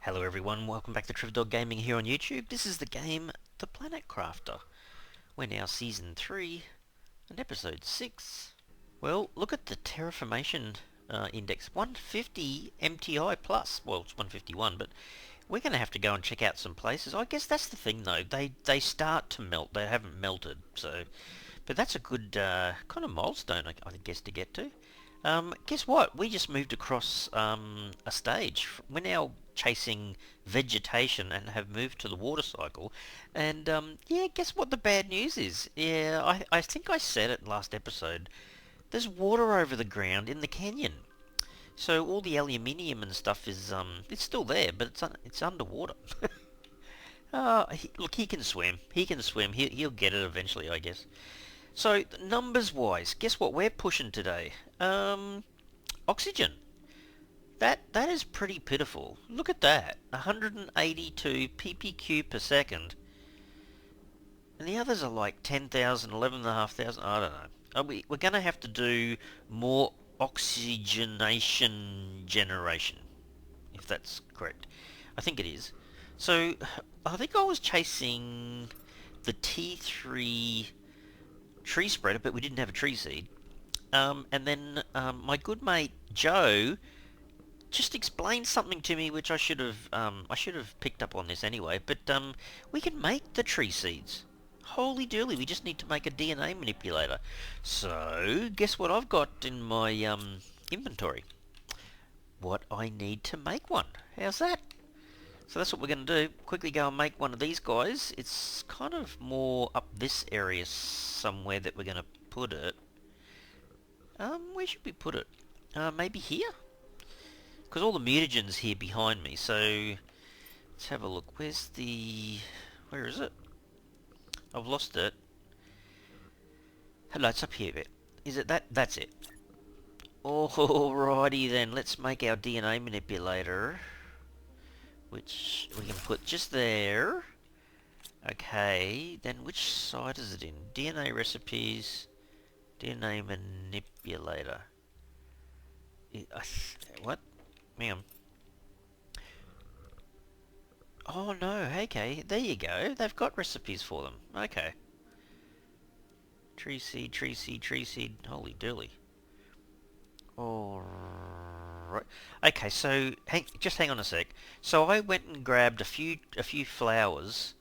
Hello everyone, welcome back to Dog Gaming here on YouTube. This is the game The Planet Crafter. We're now Season 3 and Episode 6. Well, look at the terraformation index, 150 MTI plus. Well, it's 151, but we're going to have to go and check out some places. I guess that's the thing though, they start to melt, they haven't melted, so... But that's a good kind of milestone, I guess, to get to. Guess what? We just moved across a stage. We're now chasing vegetation and have moved to the water cycle. And yeah, guess what the bad news is? Yeah, I think I said it last episode. There's water over the ground in the canyon. So all the aluminium and stuff is it's still there, but it's underwater. Look, he can swim. He can swim. He'll get it eventually, I guess. So, numbers-wise, guess what we're pushing today? Oxygen. That is pretty pitiful. Look at that. 182 ppq per second. And the others are like 10,000, 11,500, I don't know. We're going to have to do more oxygenation generation, if that's correct. I think it is. So, I think I was chasing the T3 tree spreader, but we didn't have a tree seed. And then my good mate Joe just explained something to me, which I should have picked up on this anyway. But we can make the tree seeds. Holy dooly! We just need to make a DNA manipulator. So guess what I've got in my inventory? What I need to make one. How's that? So that's what we're going to do. Quickly go and make one of these guys. It's kind of more up this area somewhere that we're going to put it. Where should we put it? Maybe here? Because all the mutagens here behind me. So let's have a look. Where is it? I've lost it. Hello, it's up here a bit. Is it that? That's it. Alrighty then. Let's make our DNA manipulator, which we can put just there. Okay, then which side is it in? DNA recipes, DNA manipulator. What? Hang on. Oh no, okay, there you go. They've got recipes for them. Okay. Tree seed, tree seed, tree seed. Holy dooly. Alright. Okay, so just hang on a sec. So I went and grabbed a few flowers,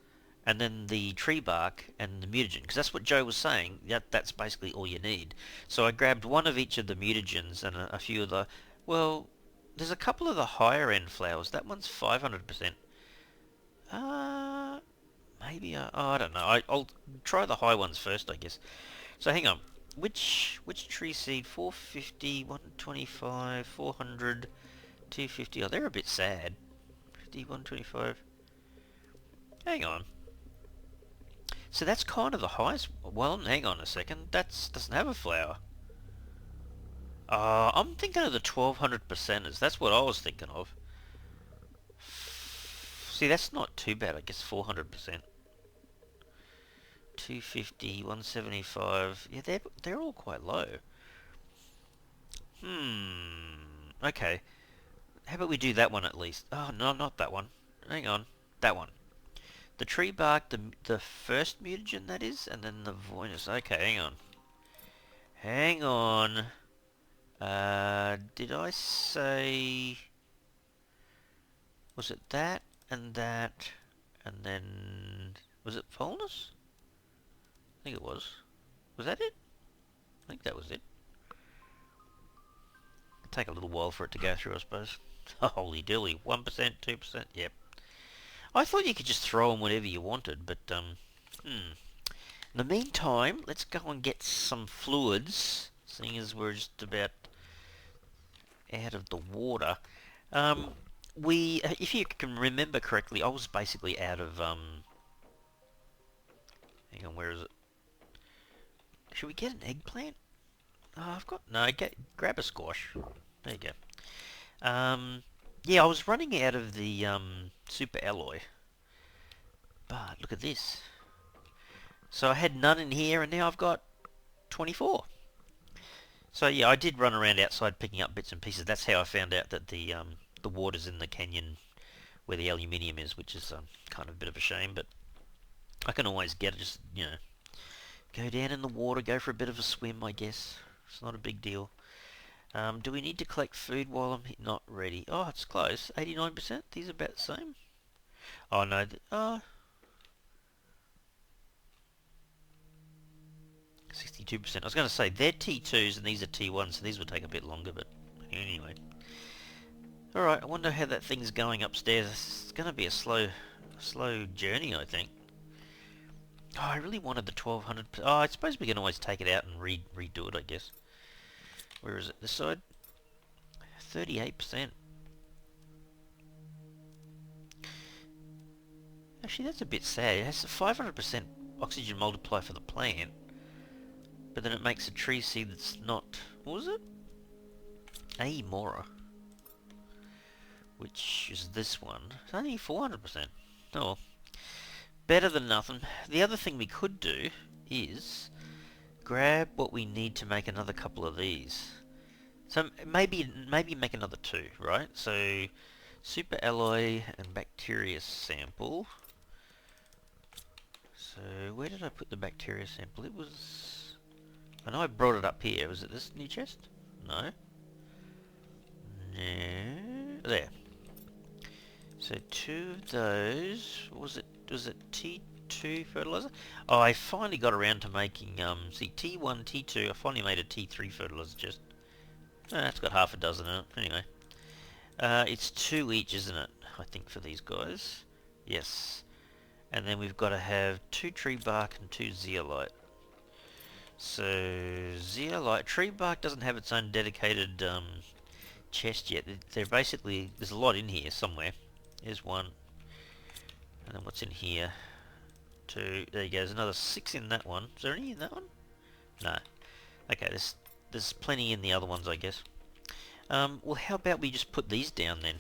and then the tree bark and the mutagen, because that's what Joe was saying. That's basically all you need. So I grabbed one of each of the mutagens and a few of the. Well, there's a couple of the higher end flowers. That one's 500%. Maybe I don't know. I'll try the high ones first, I guess. So hang on. Which tree seed? 450, 125, 400, 250. Oh, they're a bit sad. 50, 125. Hang on. So that's kind of the highest. Well, hang on a second. That doesn't have a flower. I'm thinking of the 1200 percenters. That's what I was thinking of. See, that's not too bad. I guess 400%. 250, 175. Yeah, they're all quite low. Okay. How about we do that one at least? Oh, no, not that one. Hang on. That one. The tree bark, the first mutagen that is, and then the voinus. Okay, hang on. Hang on. Did I say... Was it that, and then... Was it fullness? I think it was. Was that it? I think that was it. It'll take a little while for it to go through, I suppose. Holy dilly. 1%, 2%, yep. I thought you could just throw them whatever you wanted, but, In the meantime, let's go and get some fluids, seeing as we're just about out of the water. If you can remember correctly, I was basically out of, hang on, where is it? Should we get an eggplant? Oh, I've got... No, grab a squash. There you go. Yeah, I was running out of the super alloy. But look at this. So I had none in here, and now I've got 24. So yeah, I did run around outside picking up bits and pieces. That's how I found out that the waters in the canyon where the aluminium is, which is kind of a bit of a shame, but I can always get it, just, go down in the water, go for a bit of a swim, I guess. It's not a big deal. Do we need to collect food while I'm not ready? Oh, it's close. 89%? These are about the same. Oh, no. 62%. I was going to say, they're T2s and these are T1s, so these will take a bit longer, but anyway. Alright, I wonder how that thing's going upstairs. It's going to be a slow journey, I think. Oh, I really wanted the 1200. Oh, I suppose we can always take it out and redo it, I guess. Where is it? This side? 38%. Actually, that's a bit sad. It has a 500% oxygen multiplier for the plant, but then it makes a tree seed that's not... What was it? Amora. Which is this one. It's only 400%. Oh well. Better than nothing. The other thing we could do is grab what we need to make another couple of these. So maybe make another two, right? So super alloy and bacteria sample. So where did I put the bacteria sample? It was... I know I brought it up here. Was it this new chest? No. No. There. So two of those. What was it? Was it T2 fertilizer? Oh, I finally got around to making, see, T1, T2. I finally made a T3 fertilizer chest. It's got half a dozen in it. Anyway. It's two each, isn't it? I think for these guys. Yes. And then we've got to have 2 tree bark and 2 zeolite. So, zeolite. Tree bark doesn't have its own dedicated chest yet. They're basically... There's a lot in here somewhere. Here's one. And then what's in here? 2. There you go. There's another 6 in that one. Is there any in that one? No. Okay, there's plenty in the other ones, I guess. Well, how about we just put these down then?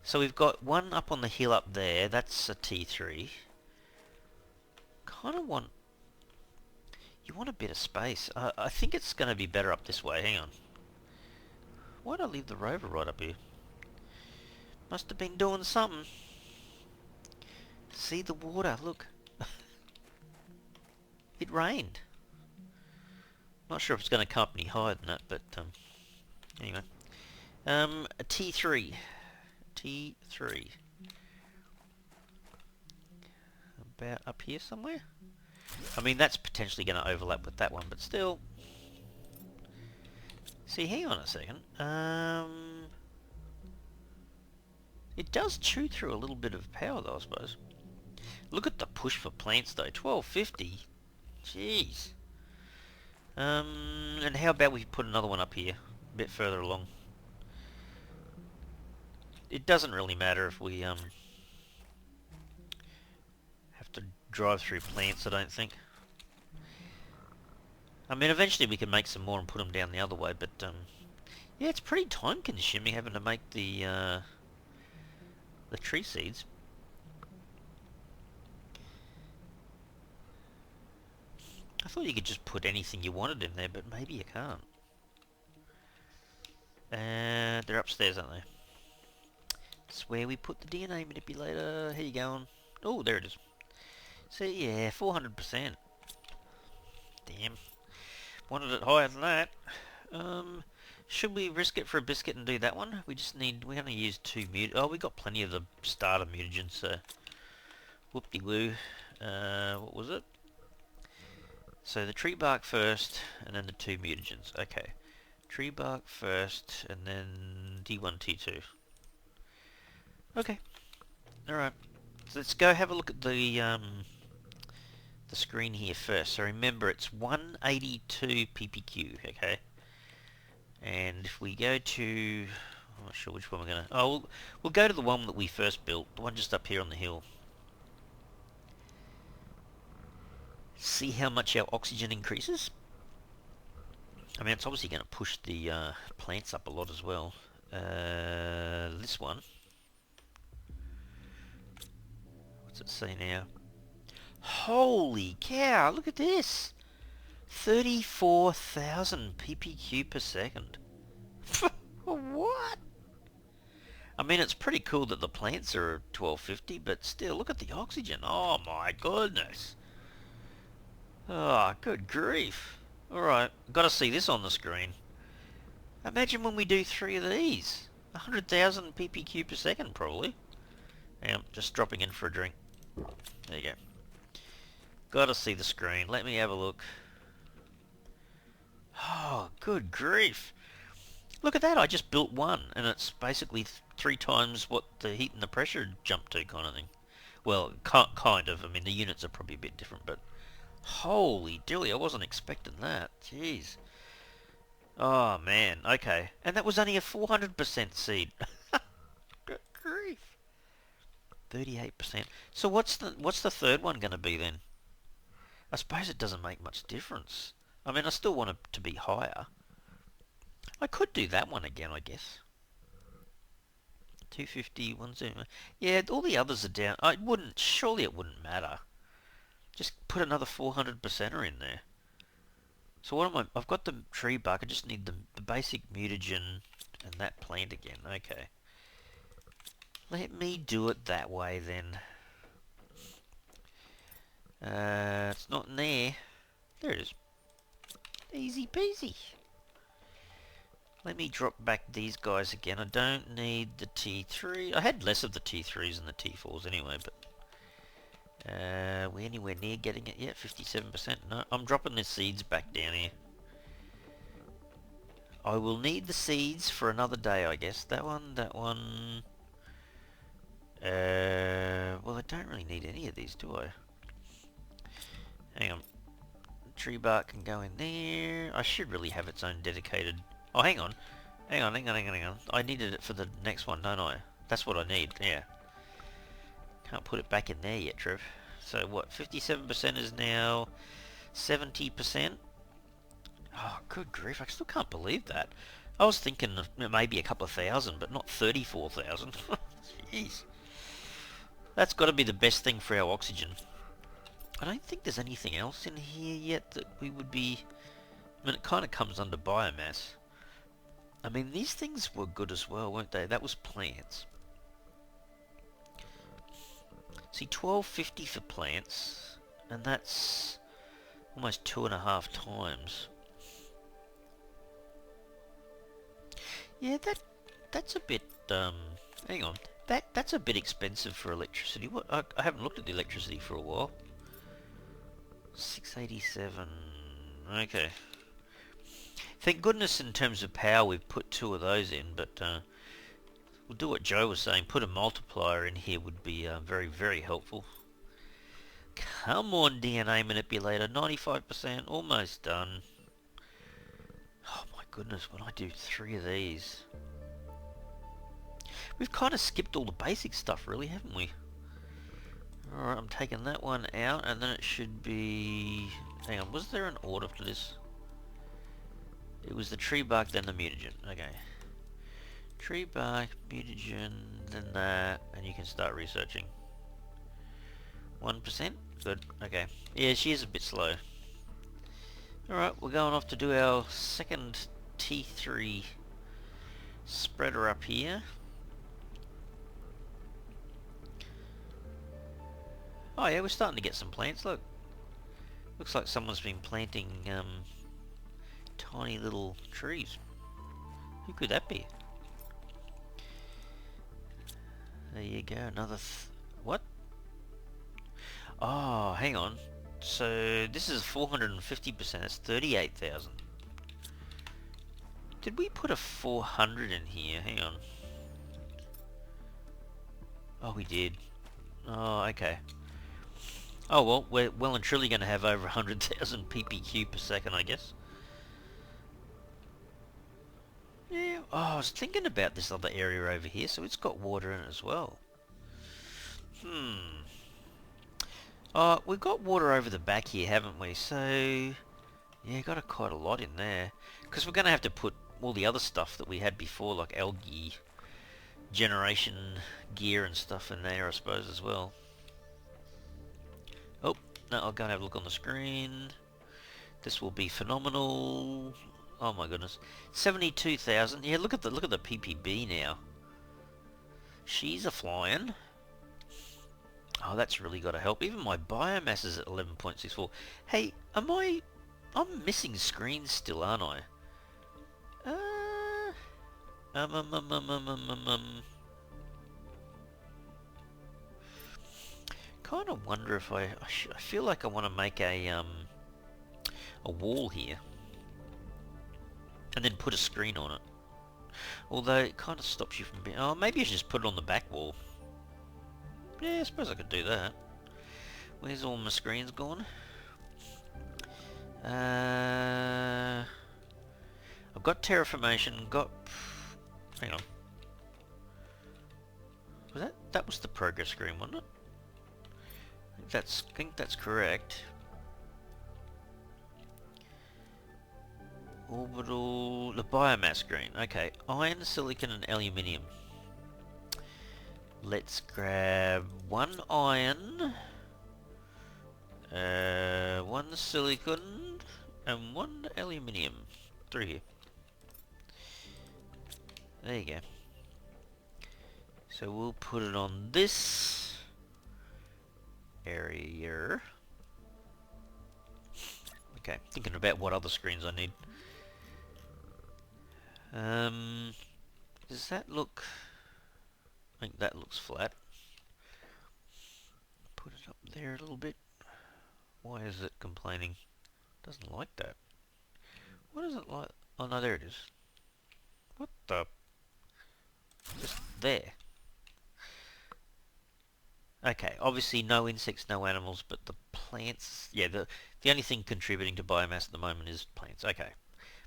So we've got one up on the hill up there. That's a T3. Kind of want... You want a bit of space. I think it's going to be better up this way. Hang on. Why'd I leave the rover right up here? Must have been doing something. See the water, look. It rained. Not sure if it's going to come up any higher than that, but anyway. A T3. T3. About up here somewhere? I mean, that's potentially going to overlap with that one, but still. See, hang on a second. It does chew through a little bit of power, though, I suppose. Look at the push for plants, though. 1250. Jeez. And how about we put another one up here, a bit further along. It doesn't really matter if we have to drive through plants, I don't think. I mean, eventually we can make some more and put them down the other way, but yeah, it's pretty time-consuming having to make the tree seeds. I thought you could just put anything you wanted in there, but maybe you can't. They're upstairs, aren't they? It's where we put the DNA manipulator. How you going? Oh, there it is. So yeah, 400%. Damn. Wanted it higher than that. Should we risk it for a biscuit and do that one? We just need... We're going to use 2 Oh, we got plenty of the starter mutagens, so... Whoop-de-woo. What was it? So the tree bark first, and then the 2 mutagens. Okay. Tree bark first, and then T1, T2. Okay. Alright. So let's go have a look at the screen here first. So remember, it's 182 ppq, okay? And if we go to... I'm not sure which one we're going to... Oh, we'll go to the one that we first built. The one just up here on the hill. See how much our oxygen increases? I mean, it's obviously going to push the plants up a lot as well. This one. What's it say now? Holy cow, look at this! 34,000 ppq per second. What? I mean, it's pretty cool that the plants are 1250, but still, look at the oxygen. Oh my goodness. Oh, good grief. Alright, gotta see this on the screen. Imagine when we do 3 of these. 100,000 ppq per second, probably. I'm just dropping in for a drink. There you go. Gotta see the screen. Let me have a look. Oh, good grief. Look at that, I just built one, and it's basically 3 times what the heat and the pressure jumped to, kind of thing. Well, kind of. I mean, the units are probably a bit different, but holy dilly, I wasn't expecting that. Jeez. Oh, man. Okay. And that was only a 400% seed. Good grief. 38%. So what's the third one going to be then? I suppose it doesn't make much difference. I mean, I still want it to be higher. I could do that one again, I guess. 250, 170. Yeah, all the others are down. Surely it wouldn't matter. Just put another 400%er in there. So what am I? I've got the tree bark. I just need the basic mutagen and that plant again. Okay. Let me do it that way then. It's not in there. There it is. Easy peasy. Let me drop back these guys again. I don't need the T3. I had less of the T3s than the T4s anyway, but we anywhere near getting it yet? 57%. No, I'm dropping the seeds back down here. I will need the seeds for another day, I guess. That one. Well, I don't really need any of these, do I? Hang on. Tree bark can go in there. I should really have its own dedicated... Oh, hang on. Hang on. I needed it for the next one, don't I? That's what I need, yeah. Can't put it back in there yet, Trev. So what, 57% is now 70%? Oh, good grief, I still can't believe that. I was thinking of maybe a couple of thousand, but not 34,000. Jeez. That's got to be the best thing for our oxygen. I don't think there's anything else in here yet that we would be... I mean, it kind of comes under biomass. I mean, these things were good as well, weren't they? That was plants. See, 1250 for plants, and that's almost 2.5 times. Yeah, that's a bit, hang on. That's a bit expensive for electricity. What? I haven't looked at the electricity for a while. 687. Okay. Thank goodness in terms of power we've put 2 of those in, but we'll do what Joe was saying. Put a multiplier in here would be very, very helpful. Come on, DNA manipulator. 95%. Almost done. Oh my goodness, when I do 3 of these... We've kind of skipped all the basic stuff, really, haven't we? Alright, I'm taking that one out, and then it should be... Hang on, was there an order for this? It was the tree bark, then the mutagen. Okay. Tree bark, mutagen, then that, and you can start researching. 1%? Good. Okay. Yeah, she is a bit slow. Alright, we're going off to do our second T3 spreader up here. Oh yeah, we're starting to get some plants, look. Looks like someone's been planting tiny little trees. Who could that be? There you go, another... What? Oh, hang on. So, this is 450%, it's 38,000. Did we put a 400 in here? Hang on. Oh, we did. Oh, okay. Oh well, we're well and truly going to have over 100,000 ppq per second, I guess. Yeah, oh, I was thinking about this other area over here, so it's got water in it as well. We've got water over the back here, haven't we? So, yeah, got quite a lot in there. Because we're going to have to put all the other stuff that we had before, like algae generation gear and stuff in there, I suppose, as well. Oh, no, I'll go and have a look on the screen. This will be phenomenal. Oh my goodness. 72,000. Yeah, look at the PPB now. She's a flying. Oh, that's really got to help. Even my biomass is at 11.64. Hey, I'm missing screens still, aren't I? Um, um, um, um, um, um, um, um. Kind of wonder if I feel like I want to make a wall here, and then put a screen on it. Although it kind of stops you from being. Oh, maybe I should just put it on the back wall. Yeah, I suppose I could do that. Where's all my screens gone? I've got terraformation. Got. Hang on. That was the progress screen, wasn't it? I think that's correct. Orbital, the biomass screen. Okay, iron, silicon, and aluminium. Let's grab one iron, one silicon, and one aluminium. Through here. There you go. So we'll put it on this area. Okay, thinking about what other screens I need. Does that look... I think that looks flat. Put it up there a little bit. Why is it complaining? Doesn't like that. What is it like? Oh no, there it is. What the? Just there. Okay, obviously no insects, no animals, but the plants... Yeah, the only thing contributing to biomass at the moment is plants. Okay.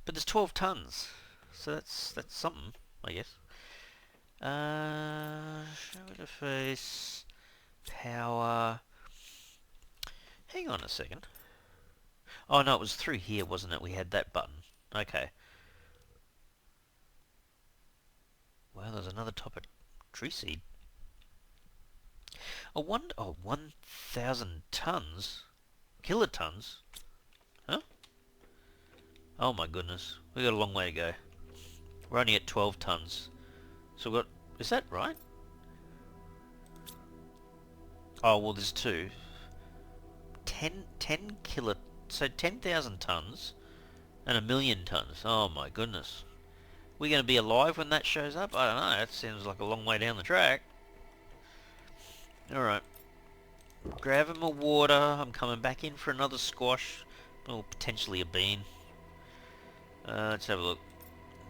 But there's 12 tons. So that's something, I guess. Show interface, power. Hang on a second. Oh no, it was through here, wasn't it? We had that button. Okay. Well, there's another topic. Tree seed. Oh, 1,000 tons? Kilotons? Huh? Oh my goodness. We got a long way to go. We're only at 12 tons. So we've got... Is that right? Oh, well, there's two. 10 kilo... So 10,000 tons and 1,000,000 tons. Oh my goodness. We going to be alive when that shows up? I don't know. That seems like a long way down the track. Alright. Grabbing my water. I'm coming back in for another squash. Or potentially a bean. Let's have a look.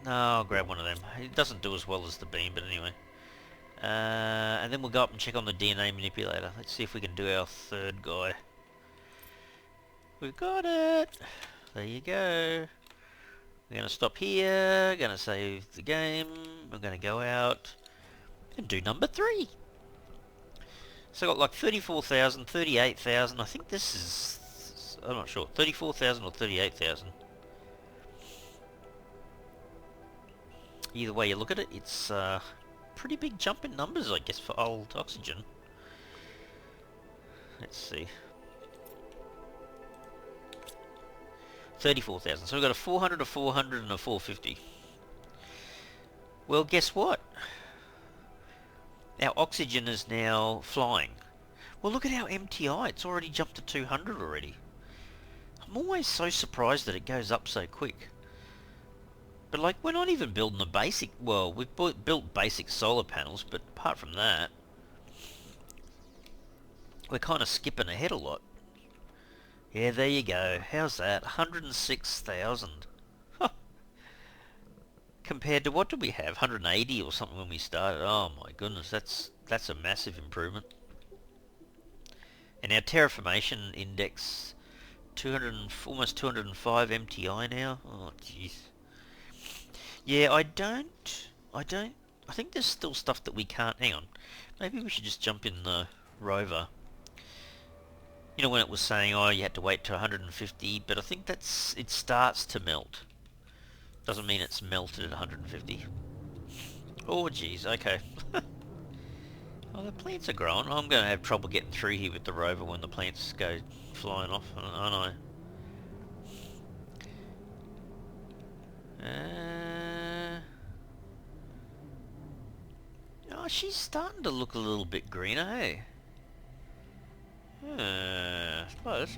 No, I'll grab one of them. It doesn't do as well as the bean, but anyway. And then we'll go up and check on the DNA manipulator. Let's see if we can do our third guy. We've got it! There you go. We're going to stop here. Going to save the game. We're going to go out and do number 3. So I got like 34,000, 38,000. I think this is... I'm not sure. 34,000 or 38,000. Either way you look at it, it's a pretty big jump in numbers, I guess, for old oxygen. Let's see. 34,000. So we've got a 400, a 400, and a 450. Well, guess what? Our oxygen is now flying. Well, look at our MTI. It's already jumped to 200 already. I'm always so surprised that it goes up so quick. But, like, we're not even building a basic... Well, we've built basic solar panels, but apart from that, we're kind of skipping ahead a lot. Yeah, there you go. How's that? 106,000. Compared to what did we have? 180 or something when we started. Oh my goodness, that's a massive improvement. And our terraformation index, 200 almost 205 MTI now. Oh jeez. Yeah, I think there's still stuff that we can't. Hang on. Maybe we should just jump in the rover. You know when it was saying, oh, you had to wait to 150, but I think it starts to melt. Doesn't mean it's melted at 150. Oh, jeez, okay. Oh, the plants are growing. I'm going to have trouble getting through here with the rover when the plants go flying off, aren't I? Oh, she's starting to look a little bit greener, hey? I suppose.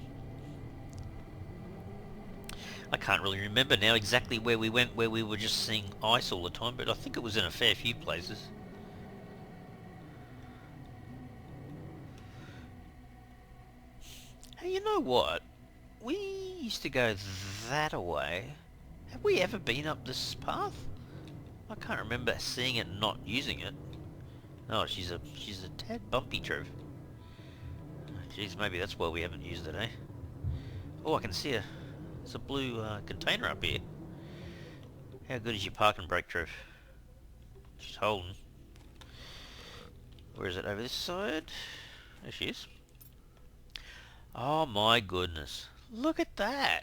I can't really remember now exactly where we went, where we were just seeing ice all the time, but I think it was in a fair few places. Hey, you know what? We used to go that away. Have we ever been up this path? I can't remember seeing it and not using it. Oh, she's a tad bumpy, Trev. Jeez, maybe that's why we haven't used it, eh? Oh, I can see there's a blue container up here. How good is your park and brake, Trev? She's holding. Where is it? Over this side? There she is. Oh my goodness. Look at that.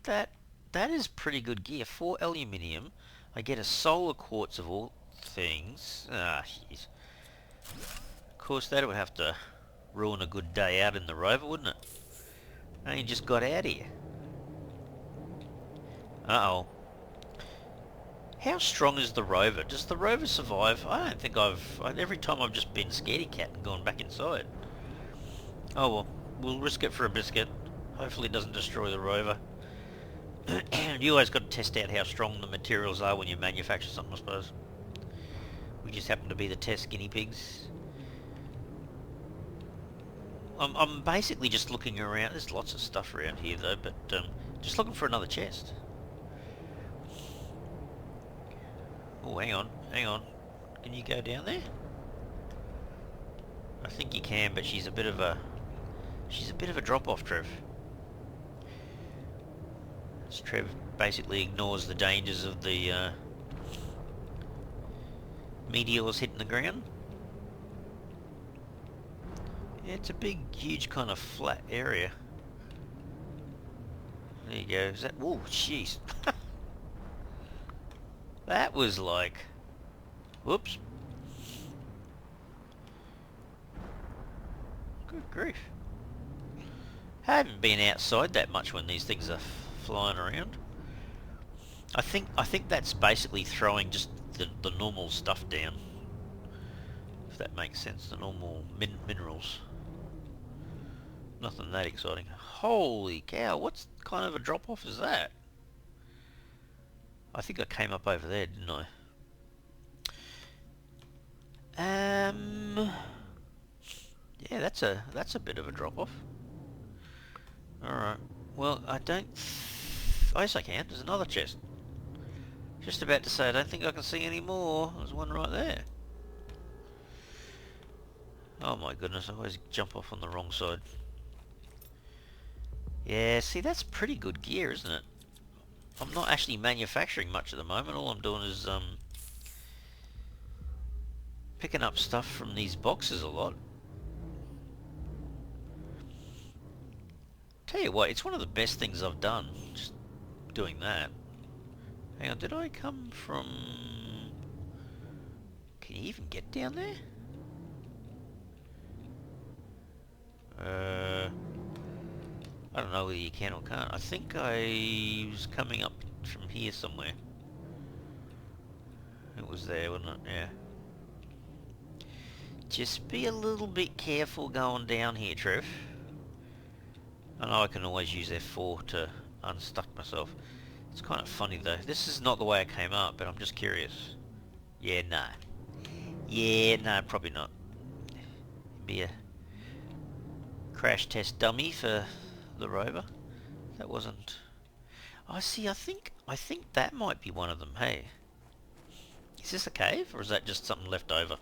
That that is pretty good gear. 4 aluminium. I get a solar quartz of all things. Ah, jeez. Of course, that would have to ruin a good day out in the rover, wouldn't it? I ain't just got out here. Uh-oh. How strong is the rover? Does the rover survive? I don't think every time I've just been scaredy cat and gone back inside. Oh well, we'll risk it for a biscuit. Hopefully it doesn't destroy the rover. You always got to test out how strong the materials are when you manufacture something, I suppose. We just happen to be the test guinea pigs. I'm basically just looking around. There's lots of stuff around here though, but just looking for another chest. Oh, hang on. Can you go down there? I think you can, but she's a bit of a drop-off, Trev. As Trev basically ignores the dangers of the meteors hitting the ground. Yeah, it's a big, huge kind of flat area. There you go. Is that? Oh, jeez. That was like... Whoops. Good grief. I haven't been outside that much when these things are flying around. I think that's basically throwing just the normal stuff down. If that makes sense, the normal minerals. Nothing that exciting. Holy cow, what kind of a drop-off is that? I think I came up over there, didn't I? Yeah, that's a bit of a drop-off. Alright. Well, I don't... Oh, yes I can. There's another chest. Just about to say, I don't think I can see any more. There's one right there. Oh my goodness, I always jump off on the wrong side. Yeah, see, that's pretty good gear, isn't it? I'm not actually manufacturing much at the moment. All I'm doing is picking up stuff from these boxes a lot. Tell you what, it's one of the best things I've done, just doing that. Hang on, did I come from... Can you even get down there? I don't know whether you can or can't. I think I was coming up from here somewhere. It was there, wasn't it? Yeah. Just be a little bit careful going down here, Trev. I know I can always use F4 to unstuck myself. It's kind of funny though. This is not the way I came up, but I'm just curious. Yeah, nah. Yeah, nah, probably not. Be a crash test dummy for the rover. That wasn't... I see, I think that might be one of them, hey. Is this a cave, or is that just something left over?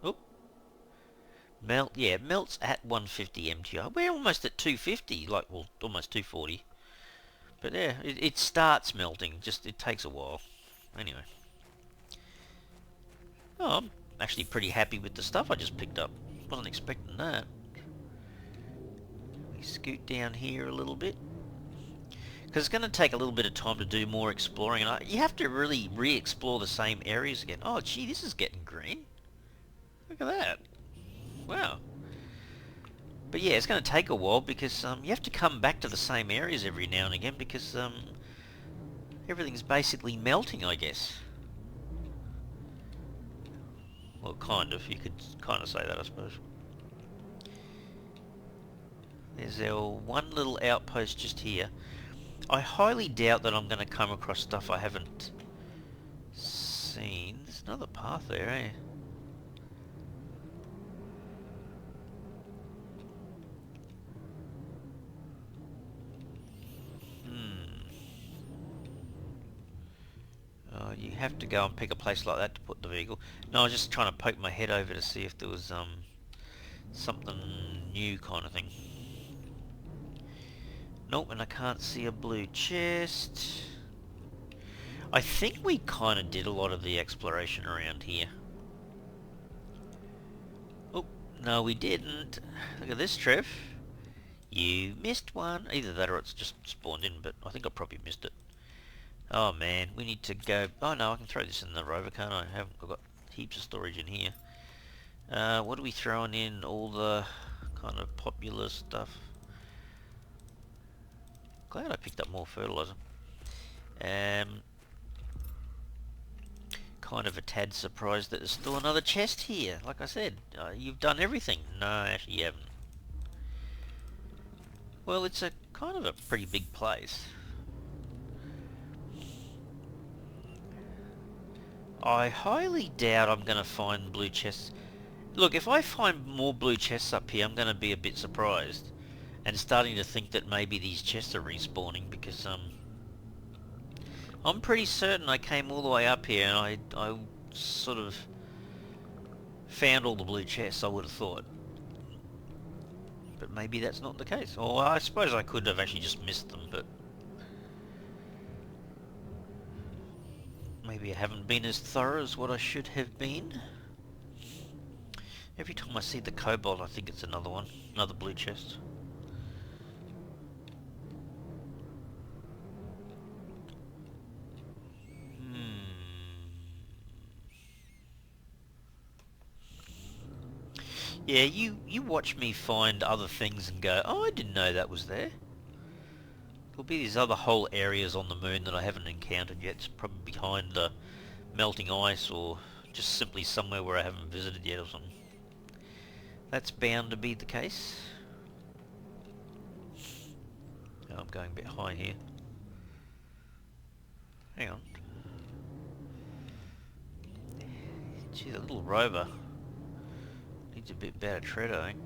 Oop. Melt, yeah, it melts at 150 MTI. We're almost at 250, like, well, almost 240. But yeah, it starts melting, just, it takes a while. Anyway. Oh, I'm actually pretty happy with the stuff I just picked up. Wasn't expecting that. We scoot down here a little bit. Because it's going to take a little bit of time to do more exploring. And you have to really re-explore the same areas again. Oh, gee, this is getting green. Look at that. Wow. But yeah, it's going to take a while because you have to come back to the same areas every now and again because everything's basically melting, I guess. Well, kind of. You could kind of say that, I suppose. There's our one little outpost just here. I highly doubt that I'm going to come across stuff I haven't seen. There's another path there, eh? You have to go and pick a place like that to put the vehicle. No, I was just trying to poke my head over to see if there was something new kind of thing. Nope, and I can't see a blue chest. I think we kind of did a lot of the exploration around here. Oh, no we didn't. Look at this, Trev. You missed one. Either that or it's just spawned in, but I think I probably missed it. Oh man, we need to go... Oh no, I can throw this in the rover, can't I? I've got heaps of storage in here. What are we throwing in? All the kind of popular stuff. Glad I picked up more fertilizer. Kind of a tad surprised that there's still another chest here. Like I said, you've done everything. No, actually you haven't. Well, it's a kind of a pretty big place. I highly doubt I'm going to find blue chests. Look, if I find more blue chests up here, I'm going to be a bit surprised. And starting to think that maybe these chests are respawning because, I'm pretty certain I came all the way up here and I sort of found all the blue chests, I would have thought. But maybe that's not the case. Or I suppose I could have actually just missed them, but... maybe I haven't been as thorough as what I should have been. Every time I see the cobalt, I think it's another one. Another blue chest. Yeah, you watch me find other things and go, oh, I didn't know that was there. There'll be these other whole areas on the moon that I haven't encountered yet. It's probably behind the melting ice or just simply somewhere where I haven't visited yet or something. That's bound to be the case. Oh, I'm going a bit high here. Hang on. Gee, the little rover needs a bit better tread, I think.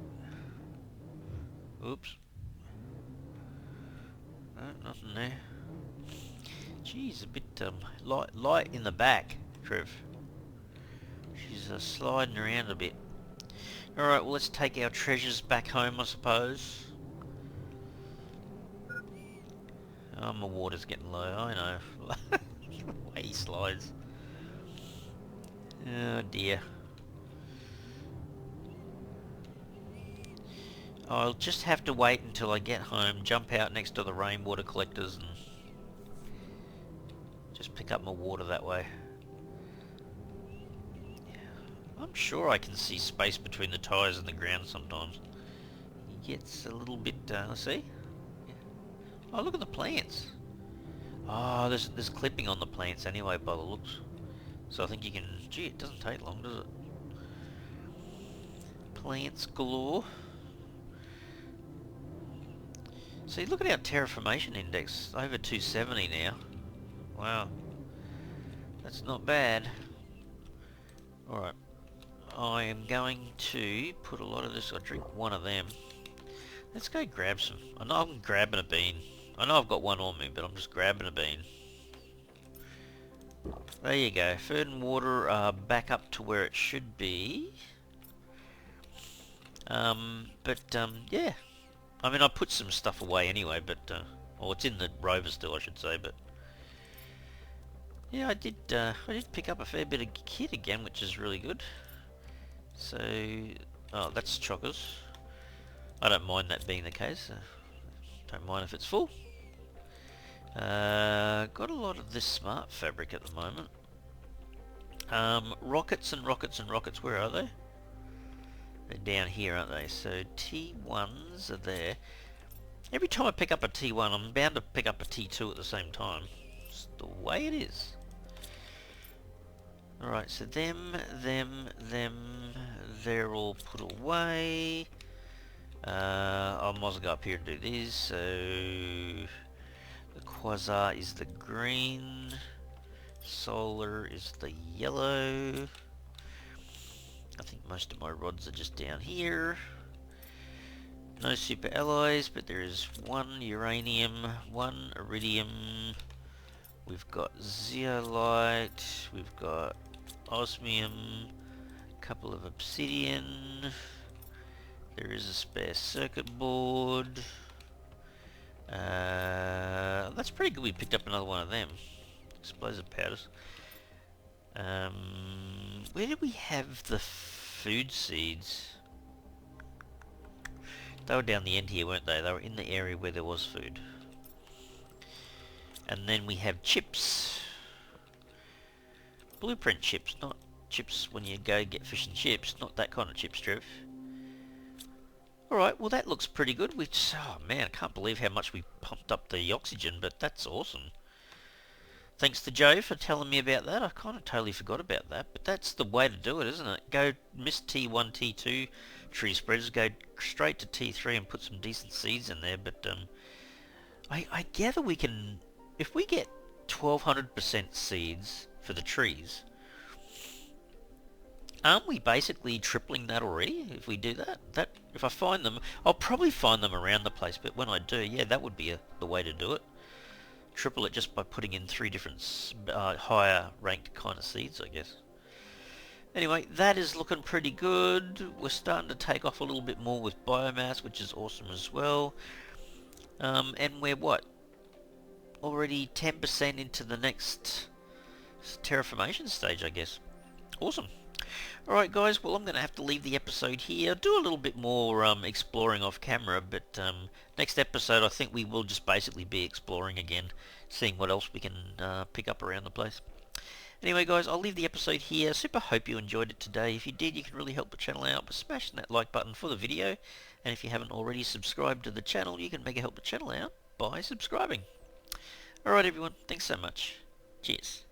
Oops. No, nothing there. Geez, a bit light in the back, Trev. She's sliding around a bit. Alright, well let's take our treasures back home, I suppose. Oh, my water's getting low, I know. The way he slides. Oh dear. I'll just have to wait until I get home, jump out next to the rainwater collectors and just pick up my water that way. I'm sure I can see space between the tyres and the ground sometimes. It gets a little bit, let's see. Oh, look at the plants. Oh, there's clipping on the plants anyway by the looks. So I think you can... Gee, it doesn't take long, does it? Plants galore. See, look at our terraformation index. Over 270 now. Wow. That's not bad. Alright. I am going to put a lot of this... I'll drink one of them. Let's go grab some... I know I'm grabbing a bean. I know I've got one on me, but I'm just grabbing a bean. There you go. Food and water are back up to where it should be. Yeah. I mean, I put some stuff away anyway, but... well, it's in the rover still, I should say, but... yeah, I did pick up a fair bit of kit again, which is really good. So... oh, that's chockers. I don't mind that being the case. Don't mind if it's full. Got a lot of this smart fabric at the moment. Rockets and rockets and rockets, where are they? They're down here, aren't they? So T1s are there. Every time I pick up a T1, I'm bound to pick up a T2 at the same time. It's the way it is. Alright, so them, they're all put away. I might as well go up here and do this. So the quasar is the green, solar is the yellow. I think most of my rods are just down here. No super alloys, but there is one uranium, one iridium. We've got zeolite, we've got osmium, a couple of obsidian. There is a spare circuit board. That's pretty good. We picked up another one of them. Explosive powders. Where did we have the food seeds? They were down the end here, weren't they? They were in the area where there was food. And then we have chips. Blueprint chips, not chips when you go get fish and chips. Not that kind of chips, Trev. Alright, well that looks pretty good. Oh man, I can't believe how much we pumped up the oxygen, but that's awesome. Thanks to Joe for telling me about that. I kind of totally forgot about that, but that's the way to do it, isn't it? Go miss T1, T2 tree spreaders, go straight to T3 and put some decent seeds in there, but I gather we can, if we get 1200% seeds for the trees, aren't we basically tripling that already if we do that? If I find them, I'll probably find them around the place, but when I do, yeah, that would be the way to do it. Triple it just by putting in 3 different higher ranked kind of seeds, I guess. Anyway, that is looking pretty good. We're starting to take off a little bit more with biomass, which is awesome as well. And we're what? Already 10% into the next terraformation stage, I guess. Awesome. Alright guys, well I'm going to have to leave the episode here. Do a little bit more exploring off camera, but next episode I think we will just basically be exploring again, seeing what else we can pick up around the place. Anyway guys, I'll leave the episode here. Super hope you enjoyed it today. If you did, you can really help the channel out by smashing that like button for the video. And if you haven't already subscribed to the channel, you can mega help the channel out by subscribing. Alright everyone, thanks so much. Cheers.